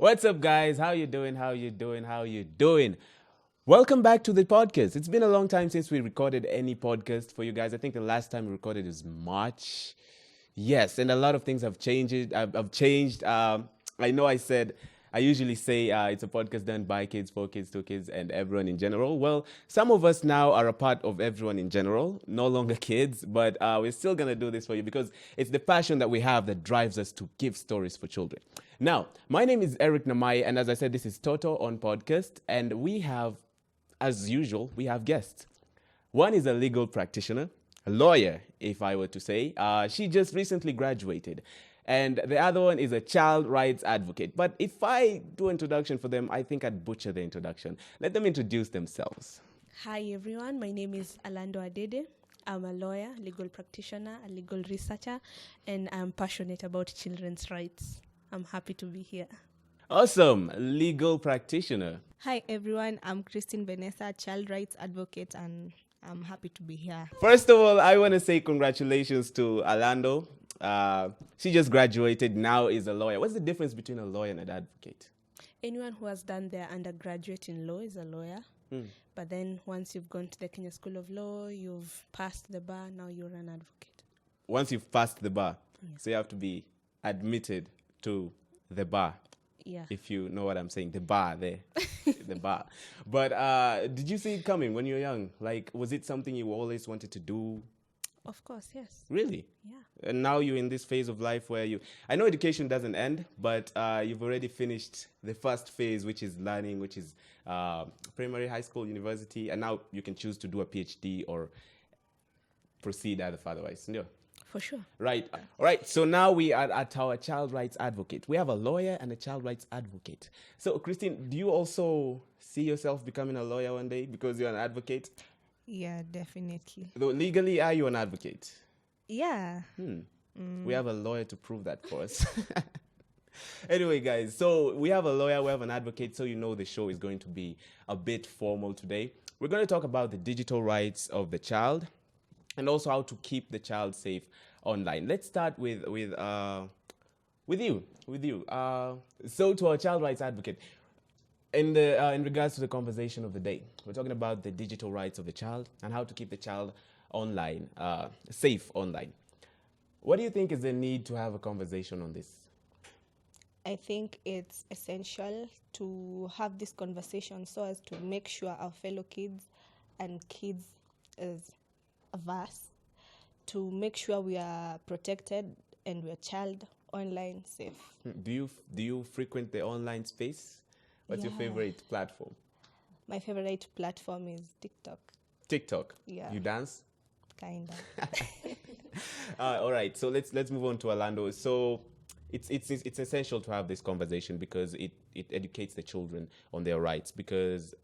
What's up, guys? How you doing? How you doing? How you doing? Welcome back to the podcast. It's been a long time since we recorded any podcast for you guys. I think the last time we recorded is March. Yes, and a lot of things have changed. I've changed. I know I usually say it's a podcast done by kids, for kids, to kids, and everyone in general. Well, some of us now are a part of everyone in general, no longer kids, but we're still going to do this for you because it's the passion that we have that drives us to give stories for children. Now, my name is ERICK NAMAYI, and as I said, this is Toto on podcast, and we have, as usual, we have guests. One is a legal practitioner, a lawyer, if I were to say. She just recently graduated. And the other one is a child rights advocate. But if I do introduction for them, I think I'd butcher the introduction. Let them introduce themselves. Hi everyone, my name is ALANDO ADEDE. I'm a lawyer, legal practitioner, a legal researcher, and I'm passionate about children's rights. I'm happy to be here. Awesome, legal practitioner. Hi everyone, I'm VENESSA, child rights advocate, and I'm happy to be here. First of all, I want to say congratulations to ALANDO. She just graduated, now is a lawyer. What's the difference between a lawyer and an advocate? Anyone who has done their undergraduate in law is a lawyer. But then once you've gone to the Kenya School of Law, you've passed the bar, now you're an advocate. Once you've passed the bar, Yeah. so you have to be admitted to the bar. Yeah. If you know what I'm saying, the bar there, the bar. But did you see it coming when you were young? Like, was it something you always wanted to do? Of course, yes. Really? Yeah. And now you're in this phase of life where I know education doesn't end, but you've already finished the first phase, which is learning, which is primary, high school, university, and now you can choose to do a PhD or proceed otherwise. Yeah. For sure. Right. All right. So now we are at our child rights advocate. We have a lawyer and a child rights advocate. So, Christine, do you also see yourself becoming a lawyer one day because you're an advocate? Yeah, definitely. Though legally, are you an advocate? Yeah. We have a lawyer to prove that for us. Anyway, guys, so we have a lawyer, we have an advocate, so you know the show is going to be a bit formal today. We're going to talk about the digital rights of the child and also how to keep the child safe online. Let's start with you. So to our child rights advocate, in regards to the conversation of the day, we're talking about the digital rights of the child and how to keep the child online, safe online. What do you think is the need to have a conversation on this? I think it's essential to have this conversation so as to make sure our fellow kids and kids as of us, to make sure we are protected and we're child online safe. Do you frequent the online space? What's your favorite platform? My favorite platform is TikTok. TikTok. Yeah. You dance? Kinda. All right. So let's move on to ALANDO. So it's essential to have this conversation because it educates the children on their rights because,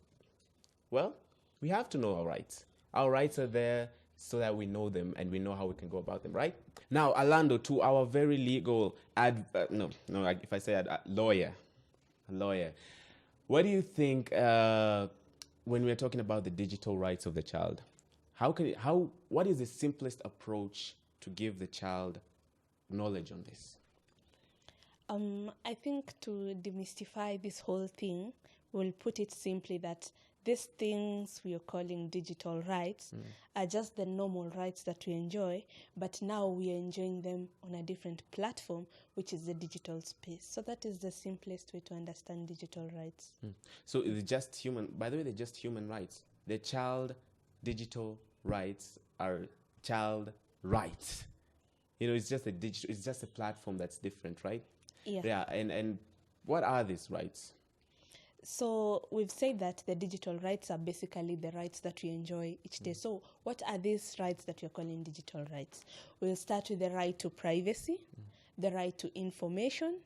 well, we have to know our rights. Our rights are there so that we know them and we know how we can go about them, right? Now, ALANDO, to our very legal if I say lawyer. What do you think when we're talking about the digital rights of the child? What is the simplest approach to give the child knowledge on this? I think to demystify this whole thing, we'll put it simply that these things we are calling digital rights are just the normal rights that we enjoy, but now we are enjoying them on a different platform, which is the digital space. So that is the simplest way to understand digital rights. So it's just human, by the way, they're just human rights. The child digital rights are child rights. You know, it's just a platform that's different, right? Yeah. Yeah, and what are these rights? So we've said that the digital rights are basically the rights that we enjoy each day. So what are these rights that we're calling digital rights? We'll start with the right to privacy, the right to information,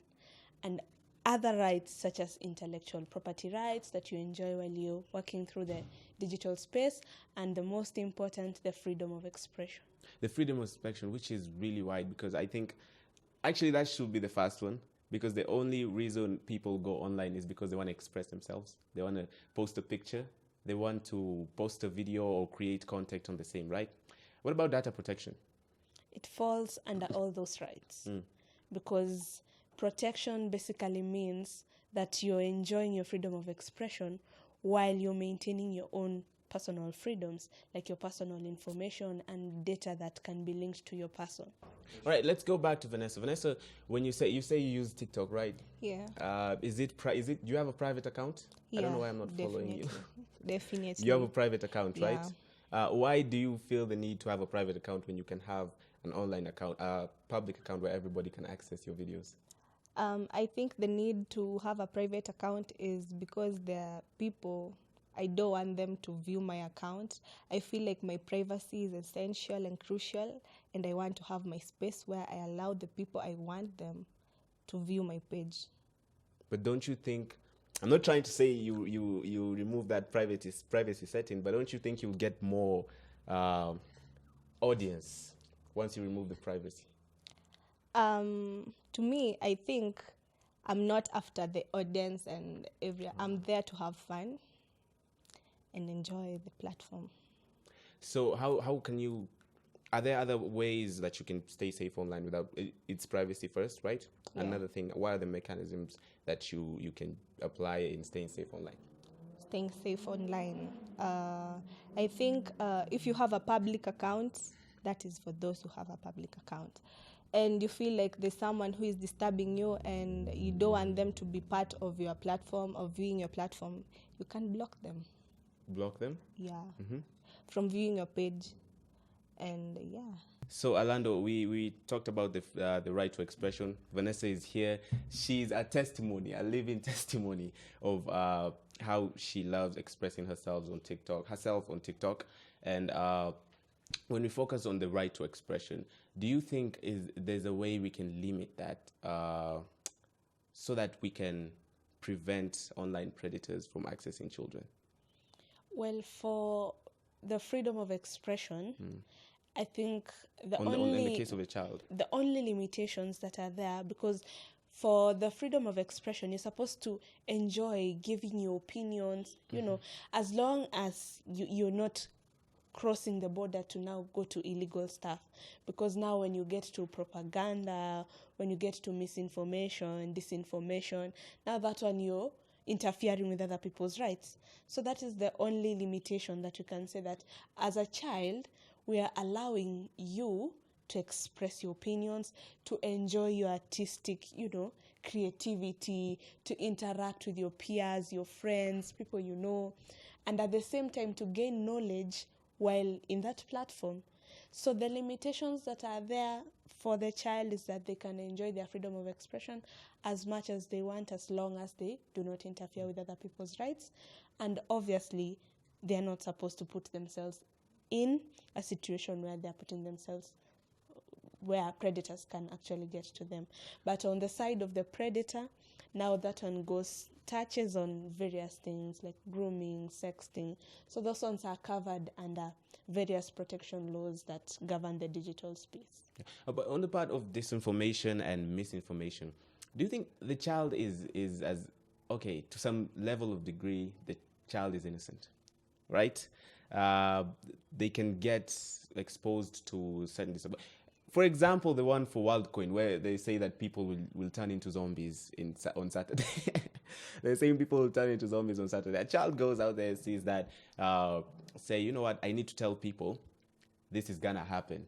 and other rights such as intellectual property rights that you enjoy while you're working through the digital space, and the most important, the freedom of expression. The freedom of expression, which is really wide, because I think actually that should be the first one, because the only reason people go online is because they want to express themselves. They want to post a picture, they want to post a video or create content on the same, right? What about data protection? It falls under all those rights, because protection basically means that you're enjoying your freedom of expression while you're maintaining your own personal freedoms, like your personal information and data that can be linked to your person. All right, let's go back to Vanessa. Vanessa, when you say you use TikTok, right? Yeah. Is it do you have a private account? I don't know why I'm not following you. Definitely. You have a private account, Yeah. right? Why do you feel the need to have a private account when you can have an online account, a public account where everybody can access your videos? I think the need to have a private account is because there are people, I don't want them to view my account. I feel like my privacy is essential and crucial, and I want to have my space where I allow the people I want them to view my page. But don't you think, I'm not trying to say you remove that privacy setting, but don't you think you'll get more audience once you remove the privacy? To me, I think I'm not after the audience and I'm there to have fun and enjoy the platform. So how can you, are there other ways that you can stay safe online without, it's privacy first, right? Yeah. Another thing, what are the mechanisms that you can apply in staying safe online? Staying safe online. I think if you have a public account, that is for those who have a public account. And you feel like there's someone who is disturbing you and you don't want them to be part of your platform or viewing your platform, you can block them. Block them? Yeah. From viewing your page. And yeah. So Alando, we talked about the right to expression. Vanessa is here. She's a testimony, a living testimony of how she loves expressing herself on TikTok. And when we focus on the right to expression, do you think there's a way we can limit that so that we can prevent online predators from accessing children? Well, for the freedom of expression, I think in the case of a child, the only limitations that are there, because for the freedom of expression, you're supposed to enjoy giving your opinions, you know, as long as you're not crossing the border to now go to illegal stuff. Because now when you get to propaganda, when you get to misinformation, disinformation, now that one you're interfering with other people's rights. So that is the only limitation that you can say, that as a child, we are allowing you to express your opinions, to enjoy your artistic, creativity, to interact with your peers, your friends, people you know, and at the same time to gain knowledge while in that platform. So the limitations that are there for the child is that they can enjoy their freedom of expression as much as they want, as long as they do not interfere with other people's rights. And obviously, they are not supposed to put themselves in a situation where they're putting themselves, where predators can actually get to them. But on the side of the predator, now that one touches on various things like grooming, sexting. So those ones are covered under various protection laws that govern the digital space. But on the part of disinformation and misinformation, do you think the child is as, okay, to some level of degree, the child is innocent, right? They can get exposed to certain for example, the one for WorldCoin, where they say that people will turn into zombies on Saturday. They're saying people will turn into zombies on Saturday. A child goes out there and sees that, say, you know what, I need to tell people this is going to happen.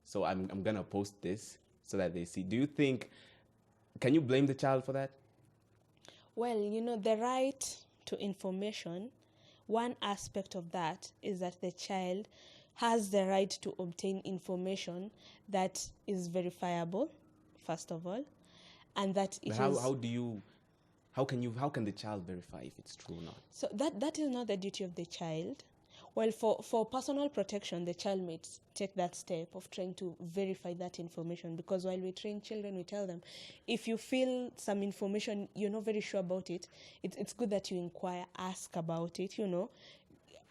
So I'm going to post this so that they see. Do you think, can you blame the child for that? Well, the right to information, one aspect of that is that the child has the right to obtain information that is verifiable, first of all, and that it how, is... How can the child verify if it's true or not? So that is not the duty of the child. Well, for personal protection, the child may take that step of trying to verify that information, because while we train children, we tell them, if you feel some information, you're not very sure about it, it's good that you inquire, ask about it,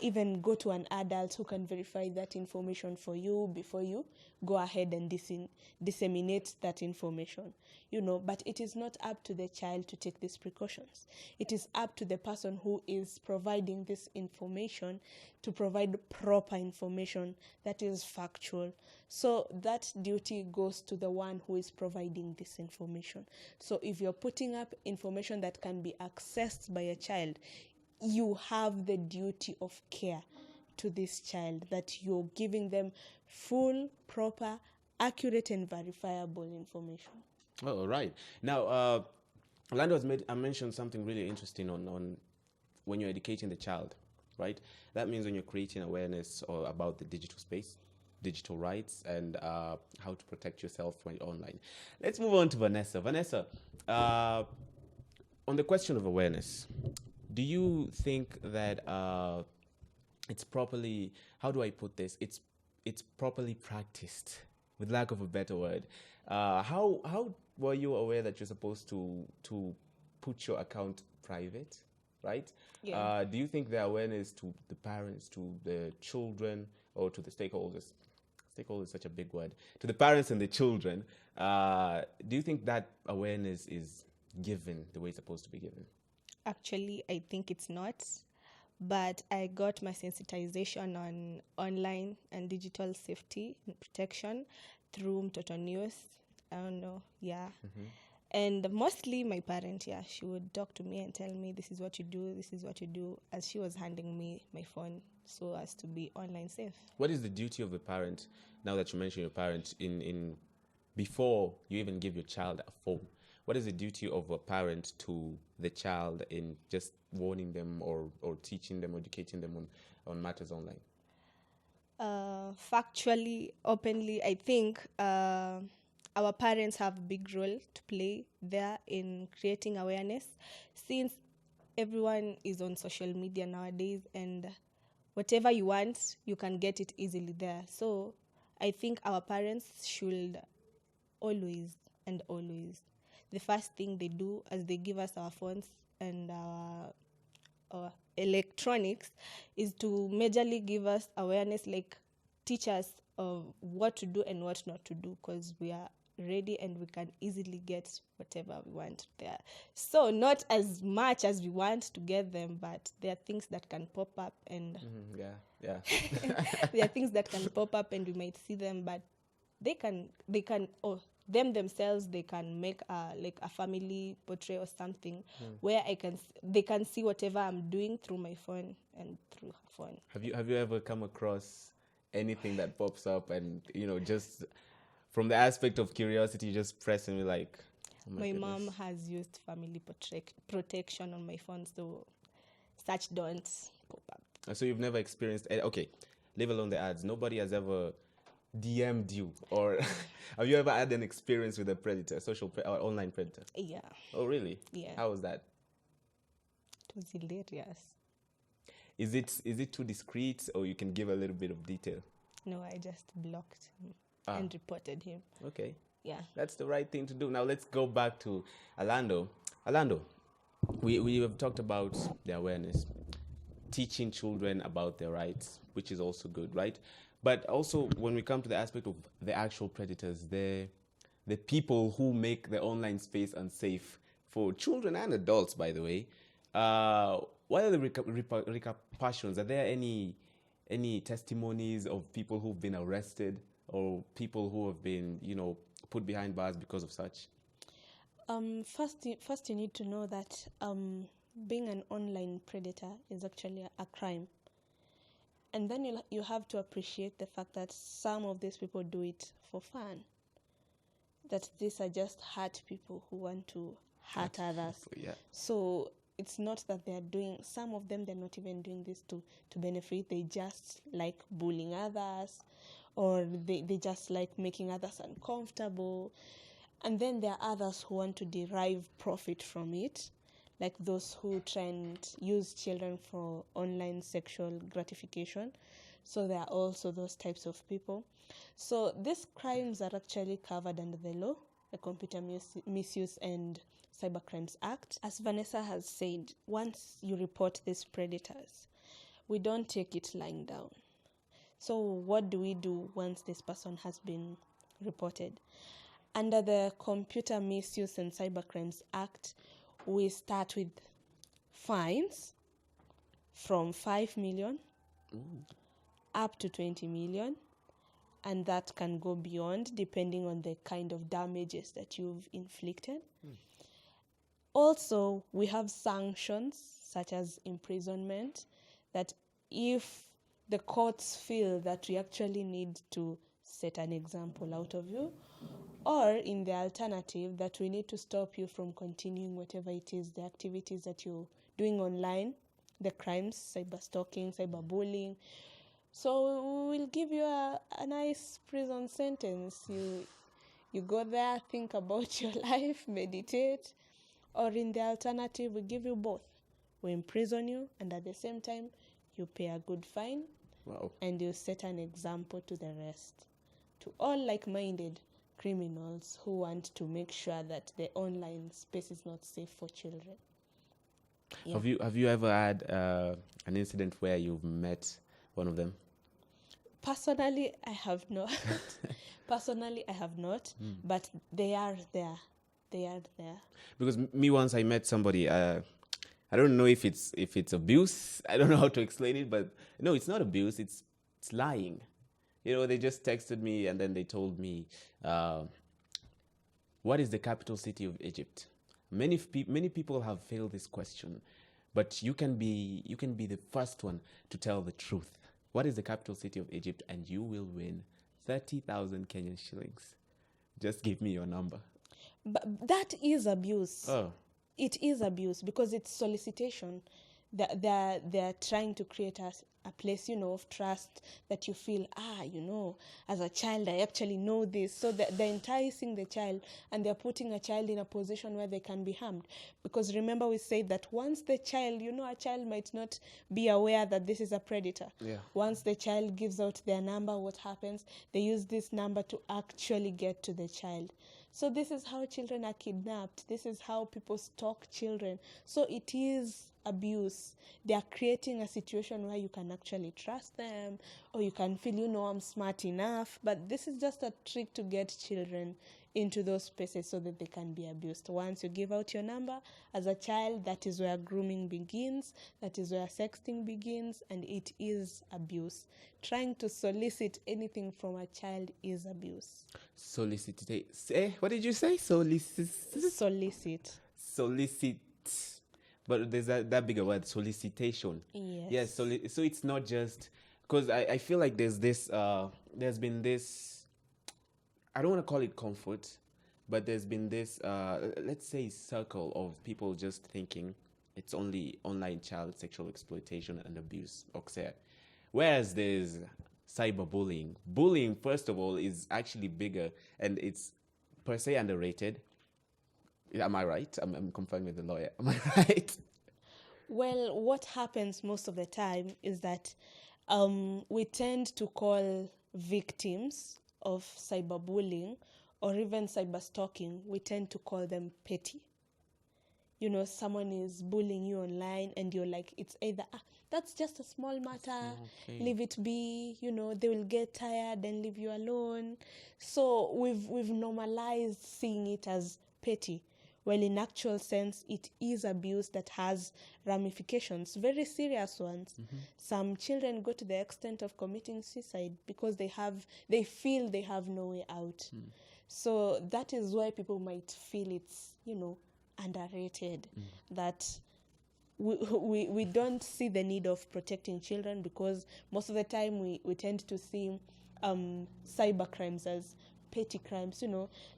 even go to an adult who can verify that information for you before you go ahead and disseminate that information, but it is not up to the child to take these precautions. It is up to the person who is providing this information to provide proper information that is factual. So that duty goes to the one who is providing this information. So if you're putting up information that can be accessed by a child, you have the duty of care to this child, that you're giving them full, proper, accurate, and verifiable information. Oh, all right. Now, Orlando has mentioned something really interesting on when you're educating the child, right? That means when you're creating awareness about the digital space, digital rights, and how to protect yourself when you're online. Let's move on to Vanessa. Vanessa, on the question of awareness, do you think that it's properly, how do I put this? It's properly practiced, with lack of a better word. How were you aware that you're supposed to put your account private, right? Yeah. Do you think the awareness to the parents, to the children, or to the stakeholders? Stakeholder is such a big word. To the parents and the children, do you think that awareness is given the way it's supposed to be given? Actually, I think it's not. But I got my sensitization on online and digital safety and protection through Toto News. I don't know, yeah. Mm-hmm. And mostly my parent, yeah, she would talk to me and tell me, this is what you do, this is what you do, as she was handing me my phone so as to be online safe. What is the duty of the parent, now that you mention your parent, in before you even give your child a phone? What is the duty of a parent to the child in just warning them or teaching them, educating them on matters online? Factually, openly, I think our parents have a big role to play there in creating awareness, since everyone is on social media nowadays, and whatever you want, you can get it easily there. So I think our parents should always, the first thing they do as they give us our phones and our electronics is to majorly give us awareness, like teach us of what to do and what not to do, because we are ready and we can easily get whatever we want there. So not as much as we want to get them, but there are things that can pop up and Yeah. there are things that can pop up and we might see them, but they can them themselves, they can make like a family portrait or something where they can see whatever I'm doing through my phone and through her phone. Have you ever come across anything that pops up and just from the aspect of curiosity, you just press and you're like, oh my goodness. mom has used family protection on my phone, so such don't pop up. So you've never experienced okay, leave alone the ads. Nobody has ever DM'd you, or have you ever had an experience with a predator, or online predator? Yeah. Oh, really? Yeah. How was that? It was hilarious. Is it too discreet, or you can give a little bit of detail? No, I just blocked him and reported him. Okay. Yeah. That's the right thing to do. Now let's go back to Alando. Alando, we have talked about the awareness, teaching children about their rights, which is also good, right? But also when we come to the aspect of the actual predators, the people who make the online space unsafe for children and adults, by the way, what are the repercussions? Are there any testimonies of people who've been arrested or people who have been, put behind bars because of such? First you need to know that being an online predator is actually a crime. And then you have to appreciate the fact that some of these people do it for fun. That these are just hurt people who want to hurt others. Yeah. So it's not that some of them, they're not even doing this to benefit. They just like bullying others, or they just like making others uncomfortable. And then there are others who want to derive profit from it, like those who try and use children for online sexual gratification. So there are also those types of people. So these crimes are actually covered under the law, the Computer Misuse and Cybercrimes Act. As Vanessa has said, once you report these predators, we don't take it lying down. So what do we do once this person has been reported? Under the Computer Misuse and Cybercrimes Act, we start with fines from 5 million up to 20 million, and that can go beyond depending on the kind of damages that you've inflicted. Also, we have sanctions such as imprisonment, that if the courts feel that we actually need to set an example out of you, or in the alternative, that we need to stop you from continuing whatever it is, the activities that you're doing online, the crimes, cyber stalking, cyberbullying. So we'll give you a nice prison sentence. You go there, think about your life, meditate, or in the alternative, we give you both. We imprison you, and at the same time, you pay a good fine. Wow. And you set an example to the rest, to all like-minded criminals who want to make sure that the online space is not safe for children. Yeah. Have you ever had an incident where you've met one of them? Personally, I have not. But they are there. Because me, once I met somebody, I don't know if it's abuse. I don't know how to explain it, but no, it's not abuse. It's lying. You know, they just texted me and then they told me, what is the capital city of Egypt? Many people have failed this question, but you can be the first one to tell the truth. What is the capital city of Egypt? And you will win 30,000 Kenyan shillings. Just give me your number. But that is abuse. Oh. It is abuse because it's solicitation. They're trying to create a place, of trust, that you feel, as a child, I actually know this. So they're enticing the child, and they're putting a child in a position where they can be harmed. Because remember, we said that once the child, a child might not be aware that this is a predator. Yeah. Once the child gives out their number, what happens? They use this number to actually get to the child. So this is how children are kidnapped. This is how people stalk children. So it is abuse. They are creating a situation where you can actually trust them, or you can feel, I'm smart enough. But this is just a trick to get children into those spaces so that they can be abused. Once you give out your number as a child, that is where grooming begins, that is where sexting begins, and it is abuse. Trying to solicit anything from a child is abuse. What did you say? Solicit. But there's that bigger word, solicitation. Yes. Yes, so it's not just, because I feel like there's been this, I don't want to call it comfort, but there's been this, let's say, circle of people just thinking it's only online child sexual exploitation and abuse, whereas there's cyberbullying. Bullying, first of all, is actually bigger, and it's per se underrated. Am I right? I'm conferring with the lawyer. Am I right? Well, what happens most of the time is that we tend to call victims of cyberbullying or even cyberstalking, we tend to call them petty. Someone is bullying you online and you're like, it's either, that's just a small matter, leave it be, they will get tired and leave you alone. So we've normalized seeing it as petty. Well, in actual sense, it is abuse that has ramifications, very serious ones. Mm-hmm. Some children go to the extent of committing suicide because they feel they have no way out. Mm. So that is why people might feel it's, underrated, that we don't see the need of protecting children, because most of the time we tend to see cyber crimes as petty crimes.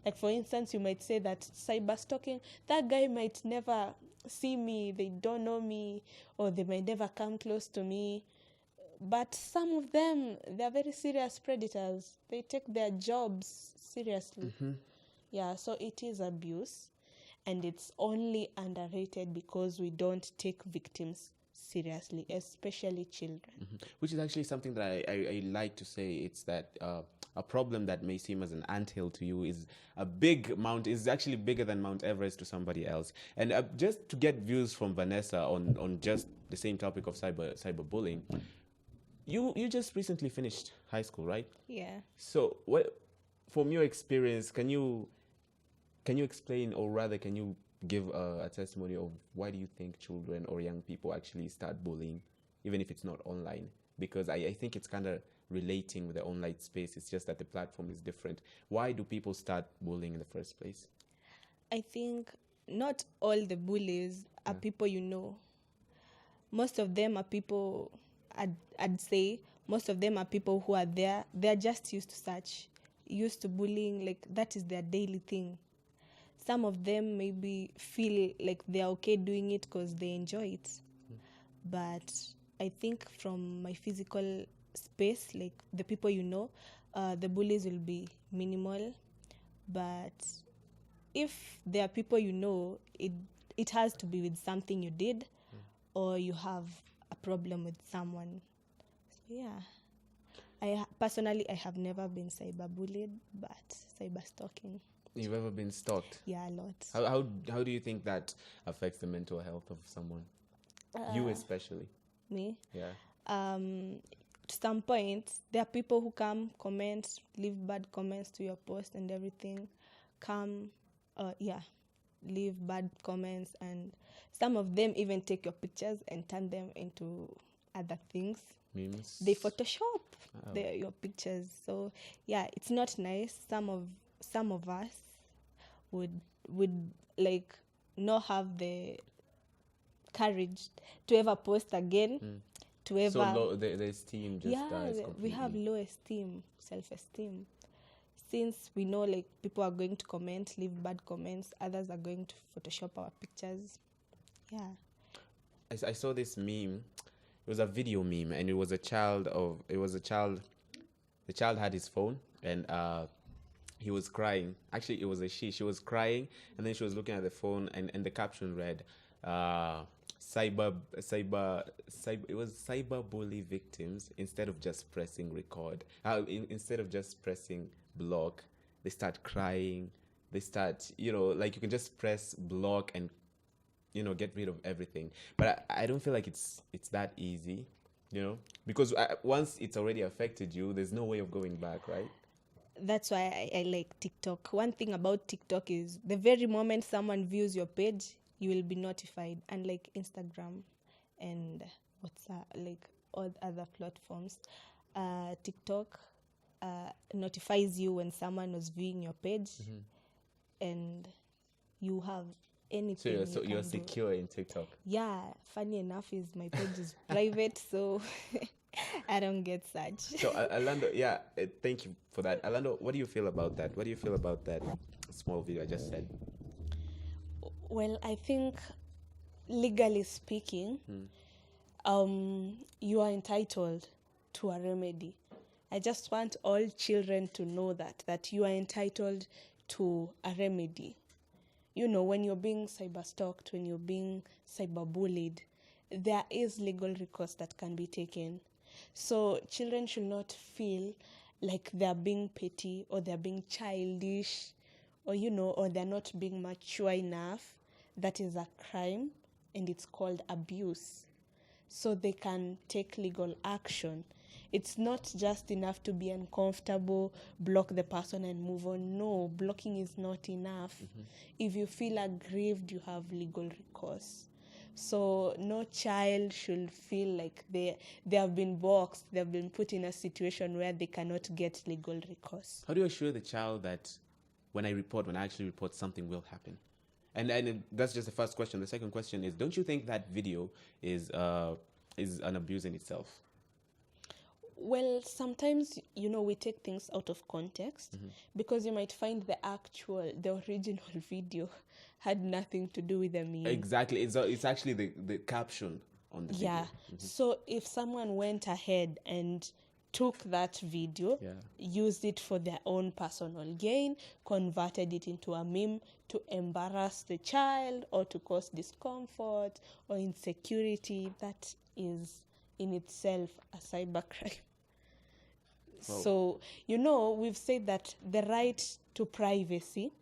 Like, for instance, you might say that cyber stalking, that guy might never see me, they don't know me, or they might never come close to me. But some of them, they're very serious predators. They take their jobs seriously. Mm-hmm. Yeah, so it is abuse, and it's only underrated because we don't take victims seriously, especially children. Mm-hmm. Which is actually something that I like to say. It's that a problem that may seem as an anthill to you is a big mount, is actually bigger than Mount Everest to somebody else. And just to get views from Vanessa on just the same topic of cyberbullying, you just recently finished high school, right? Yeah. So what, from your experience, can you explain, or rather can you give a testimony of why do you think children or young people actually start bullying, even if it's not online? Because I think it's kind of relating with the online space. It's just that the platform is different. Why do people start bullying in the first place? I think not all the bullies are people you know. Most of them are people, I'd say, most of them are people who are there. They're just used to bullying, like that is their daily thing. Some of them maybe feel like they're okay doing it because they enjoy it. But I think from my physical space, like the people you know, the bullies will be minimal. But if there are people you know, it has to be with something you did or you have a problem with someone. So yeah. Personally, I have never been cyberbullied, but cyberstalking. You've ever been stalked? Yeah, a lot. How do you think that affects the mental health of someone? You especially. Me? Yeah. To some point, there are people who come, comment, leave bad comments to your post and everything. Leave bad comments, and some of them even take your pictures and turn them into other things. Memes. They Photoshop your pictures. So yeah, it's not nice. Some of us would like not have the courage to ever post again. To ever So the esteem just dies completely. We have low esteem, self-esteem. Since we know like people are going to comment, leave bad comments, others are going to Photoshop our pictures. Yeah. I saw this meme. It was a video meme, and the child had his phone, and he was crying. Actually, it was a she was crying, and then she was looking at the phone, and the caption read cyberbully victims. Instead of just pressing record, instead of just pressing block, they start crying. They start, like you can just press block and get rid of everything. But I don't feel like it's that easy, because once it's already affected you, there's no way of going back, right? That's why I like TikTok. One thing about TikTok is the very moment someone views your page, you will be notified, unlike Instagram and WhatsApp, like all other platforms. TikTok notifies you when someone was viewing your page, and you have anything. So you're secure in TikTok. Yeah, funny enough is my page is private, so I don't get such. So Alando, thank you for that. Alando, what do you feel about that? What do you feel about that small video I just said? Well, I think legally speaking, you are entitled to a remedy. I just want all children to know that you are entitled to a remedy. When you're being cyberstalked, when you're being cyberbullied, there is legal recourse that can be taken. So children should not feel like they're being petty or they're being childish or they're not being mature enough. That is a crime, and it's called abuse. So they can take legal action. It's not just enough to be uncomfortable, block the person and move on. No, blocking is not enough. If you feel aggrieved, you have legal recourse. So no child should feel like they have been boxed, they have been put in a situation where they cannot get legal recourse. How do you assure the child that when I actually report, something will happen? And that's just the first question. The second question is, don't you think that video is an abuse in itself? Well, sometimes, we take things out of context because you might find the original video had nothing to do with the meme. Exactly. It's actually the caption on the video. Yeah. So if someone went ahead and took that video, used it for their own personal gain, converted it into a meme to embarrass the child or to cause discomfort or insecurity, that is in itself a cybercrime. So, we've said that the right to privacy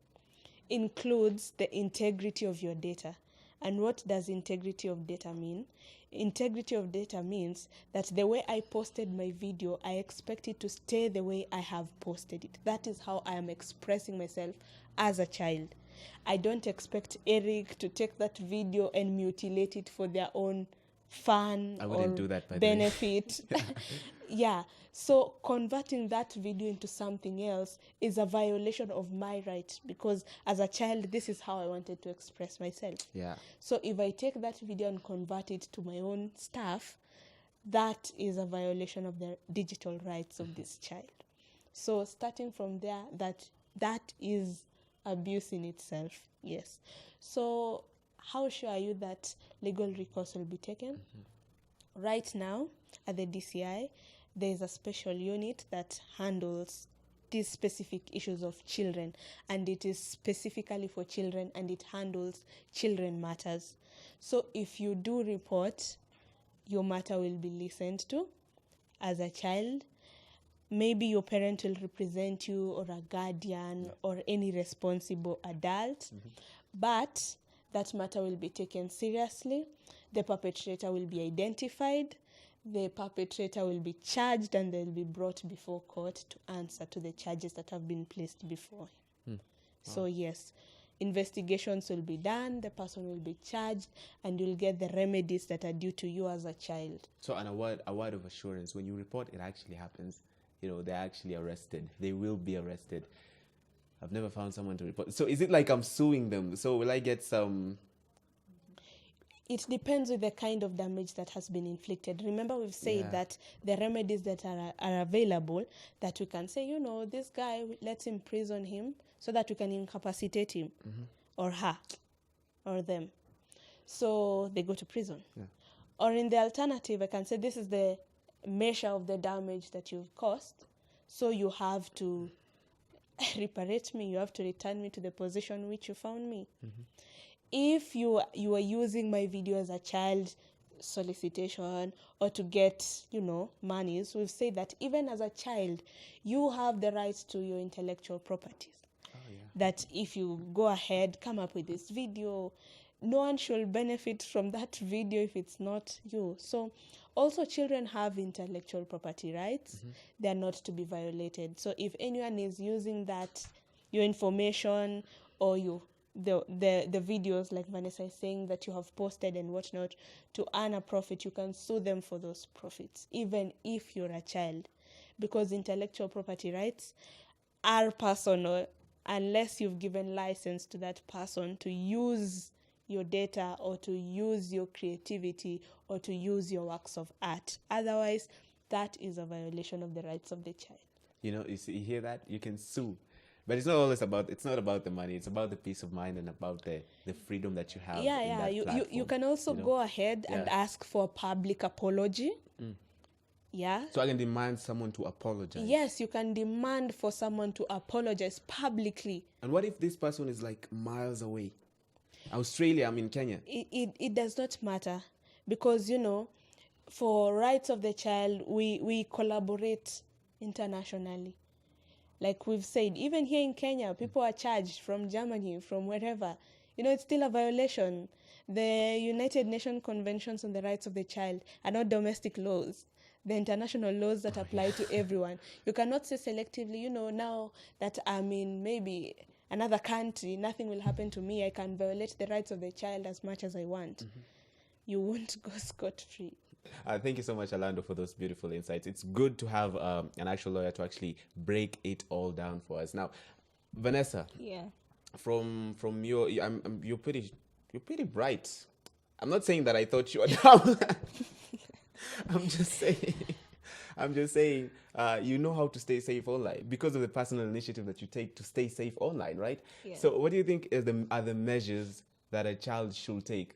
includes the integrity of your data. And what does integrity of data mean? Integrity of data means that the way I posted my video, I expect it to stay the way I have posted it. That is how I am expressing myself as a child. I don't expect ERICK to take that video and mutilate it for their own fun I wouldn't or do that, by the way. benefit. Yeah. So converting that video into something else is a violation of my right, because as a child, this is how I wanted to express myself. Yeah. So if I take that video and convert it to my own stuff, that is a violation of the digital rights of this child. So starting from there, that is abuse in itself. Yes. So how sure are you that legal recourse will be taken? Right now, at the DCI, there is a special unit that handles these specific issues of children, and it is specifically for children, and it handles children matters. So if you do report, your matter will be listened to as a child. Maybe your parent will represent you, or a guardian, or any responsible adult, but that matter will be taken seriously. The perpetrator will be identified. The perpetrator will be charged, and they'll be brought before court to answer to the charges that have been placed before him. So yes, investigations will be done, the person will be charged, and you'll get the remedies that are due to you as a child. So, and a word of assurance, when you report, it actually happens. They're actually arrested. They will be arrested. I've never found someone to report. So is it like I'm suing them? So will I get some... It depends on the kind of damage that has been inflicted. Remember, we've said that the remedies that are available, that we can say, this guy, let's imprison him so that we can incapacitate him, or her, or them. So they go to prison. Yeah. Or in the alternative, I can say this is the measure of the damage that you've caused. So you have to reparate me. You have to return me to the position which you found me. If you are using my video as a child solicitation, or to get, monies, we've said that even as a child, you have the rights to your intellectual properties. That if you go ahead, come up with this video, no one should benefit from that video if it's not you. So also children have intellectual property rights. They're not to be violated. So if anyone is using that, your information, or the videos, like Vanessa is saying, that you have posted and whatnot, to earn a profit, you can sue them for those profits, even if you're a child, because intellectual property rights are personal unless you've given license to that person to use your data, or to use your creativity, or to use your works of art. Otherwise, that is a violation of the rights of the child. You hear that? You can sue. But it's not about the money. It's about the peace of mind, and about the freedom that you have. You can also go ahead and ask for a public apology. Yeah. So I can demand someone to apologize. Yes, you can demand for someone to apologize publicly. And what if this person is like miles away? Australia, I'm in Kenya. It does not matter, because, for rights of the child, we collaborate internationally. Like we've said, even here in Kenya, people are charged from Germany, from wherever. It's still a violation. The United Nations Conventions on the Rights of the Child are not domestic laws. The international laws that apply to everyone. You cannot say selectively, now that I'm in maybe another country, nothing will happen to me. I can violate the rights of the child as much as I want. You won't go scot-free. Thank you so much, Alando, for those beautiful insights. It's good to have an actual lawyer to actually break it all down for us. Now, Vanessa. Yeah. From you're pretty bright. I'm not saying that I thought you were dumb. I'm just saying, you know how to stay safe online because of the personal initiative that you take to stay safe online, right? Yeah. So what do you think are the measures that a child should take?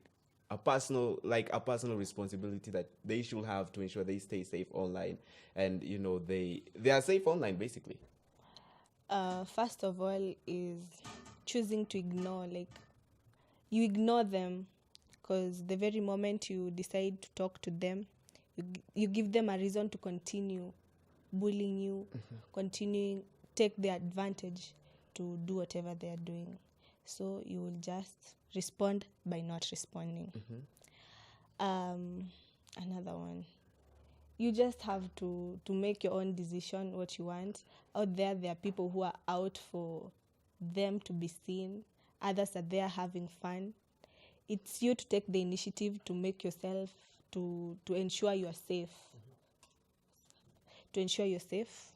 A personal responsibility that they should have to ensure they stay safe online, and they are safe online, basically. First of all is choosing to ignore. Like, you ignore them, because the very moment you decide to talk to them, you give them a reason to continue bullying you, continuing take their advantage to do whatever they are doing. So you will just respond by not responding. Another one. You just have to make your own decision what you want. Out there are people who are out for them to be seen. Others are there having fun. It's you to take the initiative to make yourself, to ensure you're safe. To ensure you're safe.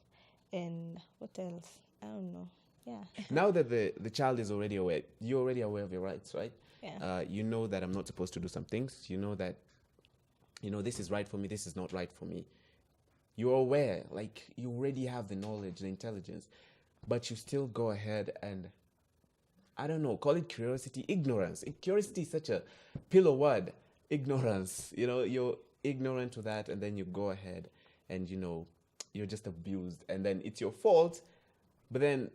And what else? I don't know. Yeah. Now that the child is already aware, you're already aware of your rights, right? Yeah. You know that I'm not supposed to do some things. You know that, this is right for me, this is not right for me. You're aware, like you already have the knowledge, the intelligence, but you still go ahead and, I don't know, call it curiosity, ignorance. Curiosity is such a pillow word. Ignorance, you're ignorant to that, and then you go ahead and, you're just abused, and then it's your fault, but then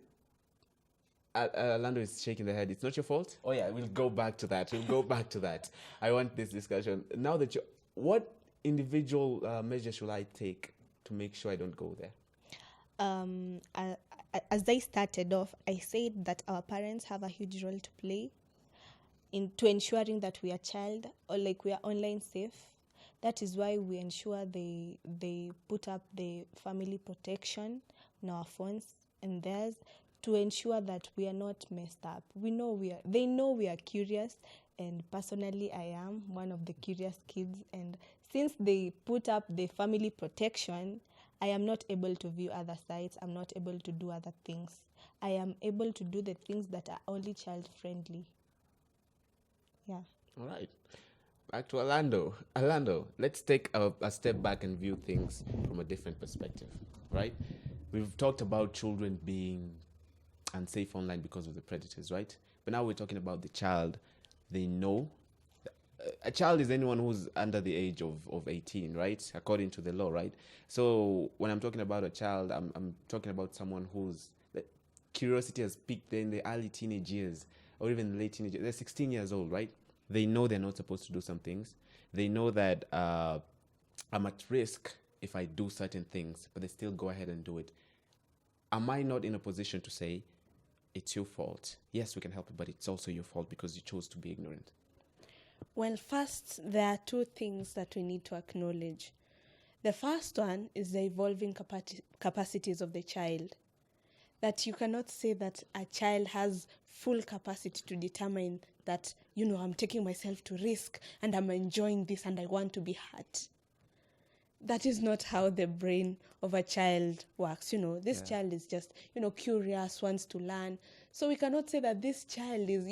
Alando is shaking the head. It's not your fault? Oh yeah, we'll go back to that. I want this discussion. Now that what individual measures should I take to make sure I don't go there? As I started off, I said that our parents have a huge role to play into ensuring that we are we are online safe. That is why we ensure they put up the family protection on our phones and theirs, to ensure that we are not messed up. They know we are curious, and personally I am one of the curious kids, and since they put up the family protection, I am not able to view other sites, I'm not able to do other things. I am able to do the things that are only child friendly. Yeah. All right. Back to Alando. Alando, let's take a step back and view things from a different perspective, right? We've talked about children being unsafe online because of the predators, right? But now we're talking about the child. They know. A child is anyone who's under the age of 18, right? According to the law, right? So when I'm talking about a child, I'm talking about someone whose curiosity has peaked in the early teenage years, or even late teenage years. They're 16 years old, right? They know they're not supposed to do some things. They know that I'm at risk if I do certain things, but they still go ahead and do it. Am I not in a position to say, it's your fault? Yes, we can help you, but it's also your fault because you chose to be ignorant. Well, first, there are two things that we need to acknowledge. The first one is the evolving capacities of the child. That you cannot say that a child has full capacity to determine that, I'm taking myself to risk and I'm enjoying this and I want to be hurt. That is not how the brain of a child works. This child is just, curious, wants to learn. So we cannot say that this child is,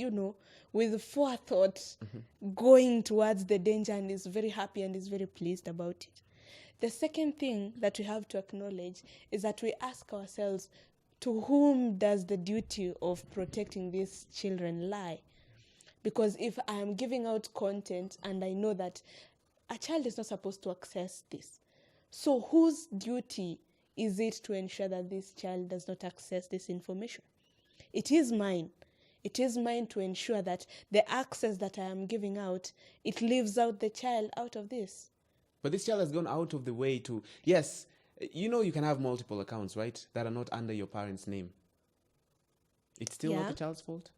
with forethought going towards the danger and is very happy and is very pleased about it. The second thing that we have to acknowledge is that we ask ourselves, to whom does the duty of protecting these children lie? Because if I am giving out content and I know that a child is not supposed to access this, so whose duty is it to ensure that this child does not access this information? It is mine. It is mine to ensure that the access that I am giving out, it leaves out the child out of this. But this child has gone out of the way to, yes, you can have multiple accounts, right, that are not under your parents' name. It's still not the child's fault?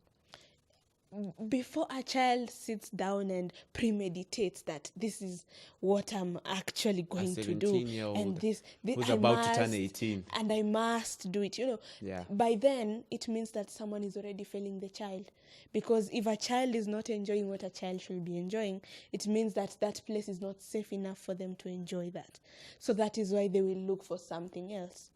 Before a child sits down and premeditates that this is what I'm actually going to do, and this who's about to turn 18, and I must do it, by then it means that someone is already failing the child. Because if a child is not enjoying what a child should be enjoying, it means that that place is not safe enough for them to enjoy that. So that is why they will look for something else.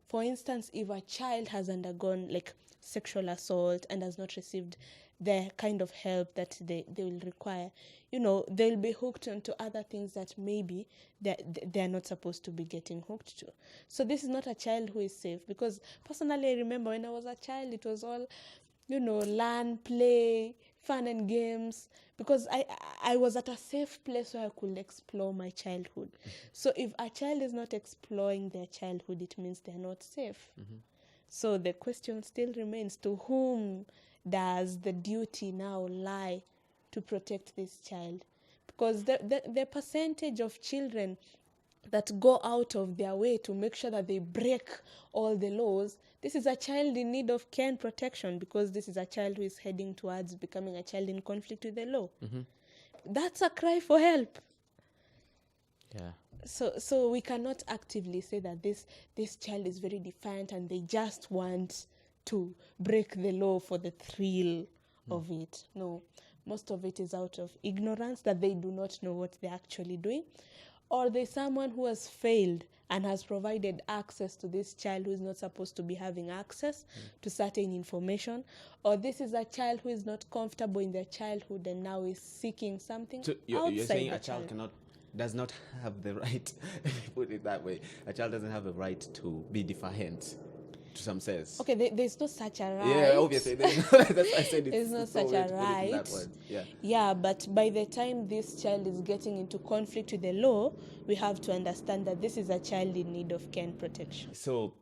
For instance, if a child has undergone sexual assault and has not received the kind of help that they will require, they'll be hooked onto other things that maybe they're not supposed to be getting hooked to. So this is not a child who is safe, because personally I remember when I was a child, it was all, learn, play, fun and games, because I was at a safe place where I could explore my childhood. So if a child is not exploring their childhood, it means they're not safe. So the question still remains, to whom does the duty now lie to protect this child? Because the percentage of children that go out of their way to make sure that they break all the laws, this is a child in need of care and protection, because this is a child who is heading towards becoming a child in conflict with the law. That's a cry for help. Yeah. So we cannot actively say that this child is very defiant and they just want to break the law for the thrill of it. No, most of it is out of ignorance, that they do not know what they're actually doing, or there's someone who has failed and has provided access to this child who is not supposed to be having access to certain information, or this is a child who is not comfortable in their childhood and now is seeking something So outside you're saying the a child does not have the right, let me put it that way, a child doesn't have the right to be defiant to some sense. Okay, there's no such a right. Yeah, obviously. That's why I said There's no it's so such weird a to put it in right. that word. Yeah. Yeah, but by the time this child is getting into conflict with the law, we have to understand that this is a child in need of care and protection. So,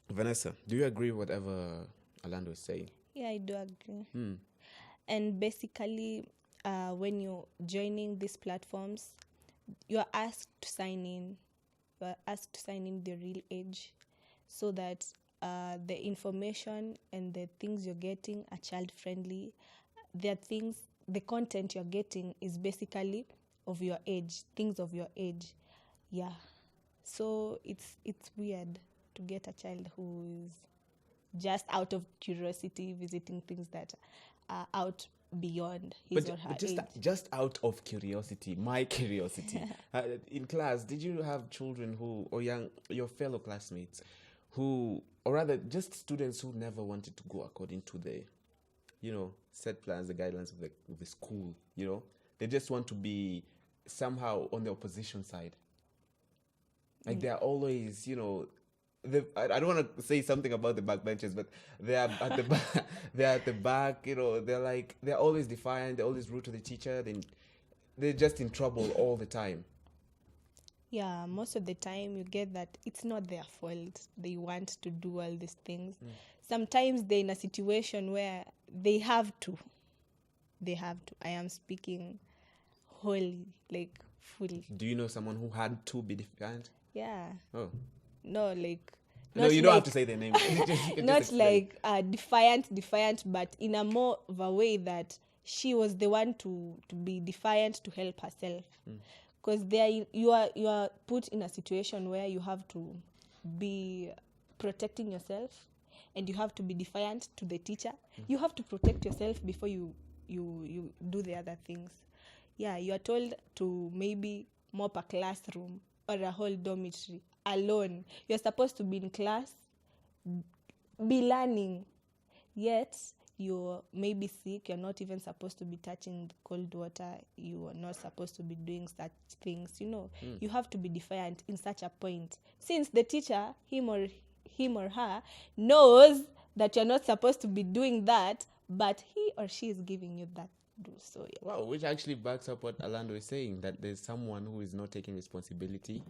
Vanessa, do you agree with whatever Alando is saying? Yeah, I do agree. And basically, when you're joining these platforms, you're asked to sign in. You're asked to sign in the real age, so that the information and the things you're getting are child-friendly. The content you're getting is basically of your age, things of your age. Yeah. So it's weird to get a child who is just out of curiosity visiting things that are out beyond his or her age. Just out of curiosity, my curiosity. In class, did you have children or your fellow classmates who, or rather just students who never wanted to go according to the, set plans, the guidelines of the school, They just want to be somehow on the opposition side. Like they're always, I don't want to say something about the backbenchers, but they're at the back. They're at the back. They're always defiant. They're always rude to the teacher. They're just in trouble all the time. Yeah, most of the time you get that it's not their fault. They want to do all these things. Sometimes they're in a situation where they have to. I am speaking wholly, fully. Do you know someone who had to be defiant? Yeah. Oh. No, no, you don't have to say their name. Not defiant, but in a more of a way that she was the one to be defiant to help herself. Because you are put in a situation where you have to be protecting yourself, and you have to be defiant to the teacher. You have to protect yourself before you do the other things. Yeah, you are told to maybe mop a classroom or a whole dormitory alone. You're supposed to be in class, be learning, yet you're maybe sick. You're not even supposed to be touching the cold water. You are not supposed to be doing such things. You have to be defiant in such a point, since the teacher, him or her, knows that you're not supposed to be doing that, but he or she is giving you that. So yeah. Wow, which actually backs up what Alando is saying, that there's someone who is not taking responsibility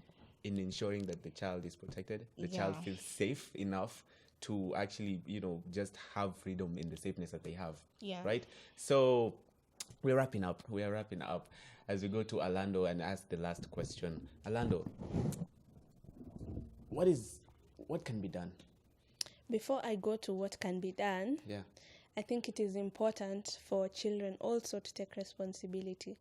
in ensuring that the child is protected, the child feels safe enough to actually, just have freedom in the safeness that they have. Yeah. Right? So we're wrapping up as we go to Alando and ask the last question. Alando, what can be done? Before I go to what can be done, Yeah. I think it is important for children also to take responsibility.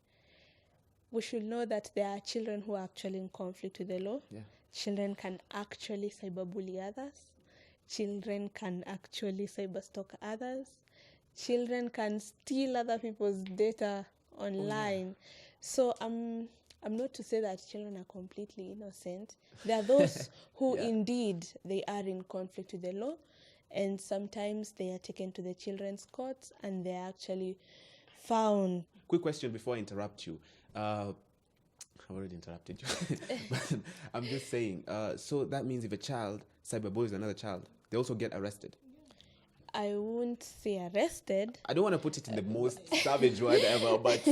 We should know that there are children who are actually in conflict with the law. Yeah. Children can actually cyberbully others. Children can actually cyberstalk others. Children can steal other people's data online. So I'm not to say that children are completely innocent. There are those who indeed they are in conflict with the law, and sometimes they are taken to the children's courts and they are actually found. Quick question before I interrupt you. I've already interrupted you. But I'm just saying, so that means if a child cyberbullies another child, they also get arrested? I won't say arrested. I don't want to put it in the most savage word ever, but...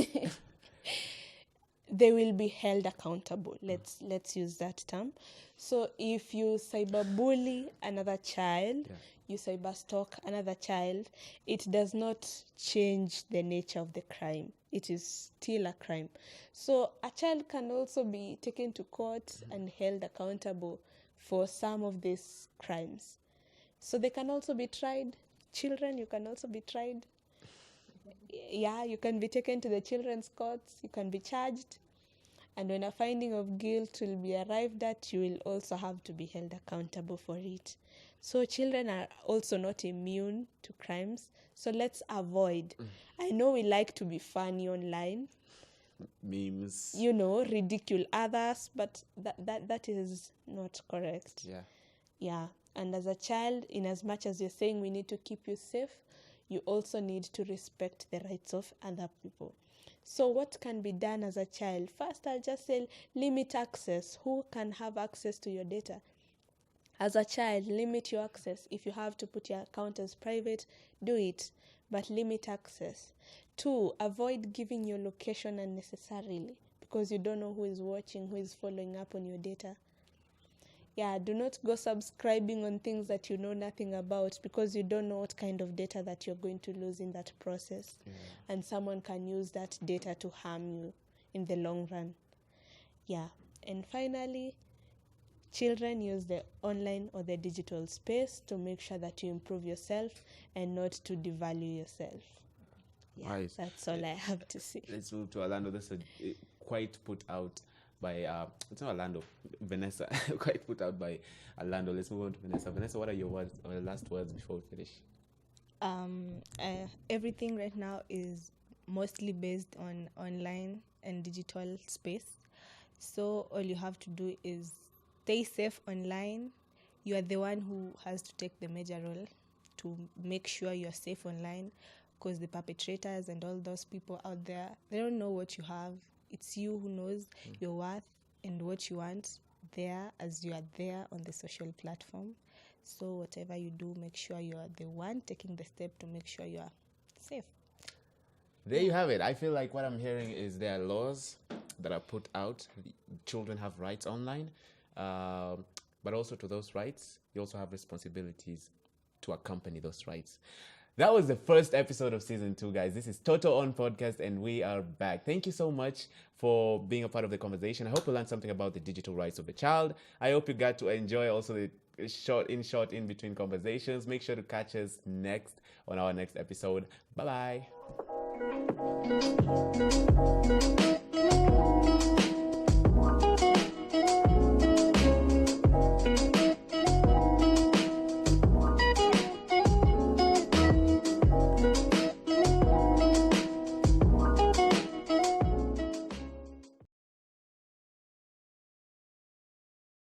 they will be held accountable. Let's use that term. So if you cyberbully another child, you cyberstalk another child, it does not change the nature of the crime. It is still a crime. So a child can also be taken to court and held accountable for some of these crimes. So they can also be tried. Children, you can also be tried. Yeah, you can be taken to the children's courts, you can be charged, and when a finding of guilt will be arrived at, you will also have to be held accountable for it. So children are also not immune to crimes, so let's avoid. I know we like to be funny online, memes, ridicule others, but that is not correct. Yeah, and as a child, in as much as you're saying we need to keep you safe, you also need to respect the rights of other people. So what can be done as a child? First, I'll just say limit access. Who can have access to your data? As a child, limit your access. If you have to put your account as private, do it, but limit access. 2, avoid giving your location unnecessarily because you don't know who is watching, who is following up on your data. Yeah, do not go subscribing on things that you know nothing about because you don't know what kind of data that you're going to lose in that process. And someone can use that data to harm you in the long run. Yeah, and finally, children use the online or the digital space to make sure that you improve yourself and not to devalue yourself. Yeah, right. That's all I have to say. Let's move to Orlando. This is quite put out by it's not Orlando, Vanessa. Quite put out by Orlando. Let's move on to Vanessa. Vanessa, what are your words or last words before we finish? Everything right now is mostly based on online and digital space. So all you have to do is stay safe online. You are the one who has to take the major role to make sure you're safe online, because the perpetrators and all those people out there, they don't know what you have. It's you who knows your worth and what you want there as you are there on the social platform. So whatever you do, make sure you are the one taking the step to make sure you are safe. There you have it. I feel like what I'm hearing is there are laws that are put out. Children have rights online, but also to those rights, you also have responsibilities to accompany those rights. That was the first episode of season 2, guys. This is Toto on podcast, and we are back. Thank you so much for being a part of the conversation. I hope you learned something about the digital rights of the child. I hope you got to enjoy also the short in between conversations. Make sure to catch us next on our next episode. Bye-bye.